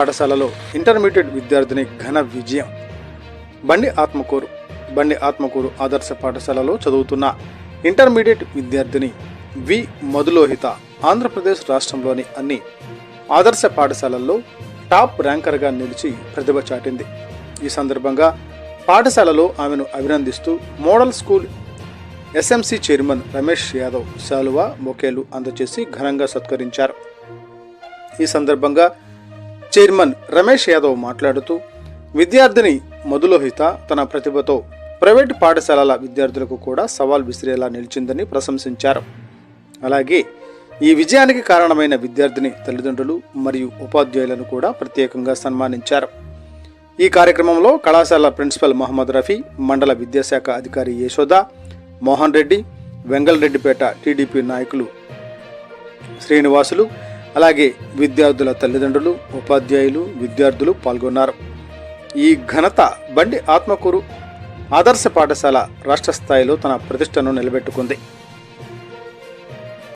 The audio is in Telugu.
పాఠశాలలో ఇంటర్మీడియట్ విద్యార్థిని ఘన విజయం. బండి ఆత్మకూరు ఆదర్శ పాఠశాలలో చదువుతున్న ఇంటర్మీడియట్ విద్యార్థిని వి మధులోహిత ఆంధ్రప్రదేశ్ రాష్ట్రంలోని అన్ని ఆదర్శ పాఠశాలల్లో టాప్ ర్యాంకర్గా నిలిచి ప్రతిభ చాటింది. ఈ సందర్భంగా పాఠశాలలో ఆమెను అభినందిస్తూ model school SMC chairman Ramesh Yadav శాలువా బొకేలు అందజేసి ఘనంగా సత్కరించారు. ఈ సందర్భంగా చైర్మన్ రమేష్ యాదవ్ మాట్లాడుతూ విద్యార్థిని మధులోహిత తన ప్రతిభతో ప్రైవేటు పాఠశాలల విద్యార్థులకు కూడా సవాల్ విసిరేలా నిలిచిందని ప్రశంసించారు. అలాగే ఈ విజయానికి కారణమైన విద్యార్థిని తల్లిదండ్రులు మరియు ఉపాధ్యాయులను కూడా ప్రత్యేకంగా సన్మానించారు. ఈ కార్యక్రమంలో కళాశాల ప్రిన్సిపల్ మహమ్మద్ రఫీ, మండల విద్యాశాఖ అధికారి యశోద, మోహన్ రెడ్డి, వెంగళరెడ్డిపేట టీడీపీ నాయకులు శ్రీనివాసులు, అలాగే విద్యార్థుల తల్లిదండ్రులు, ఉపాధ్యాయులు, విద్యార్థులు పాల్గొన్నారు. ఈ ఘనత బండి ఆత్మకూరు ఆదర్శ పాఠశాల రాష్ట్ర స్థాయిలో తన ప్రతిష్టను నిలబెట్టుకుంది.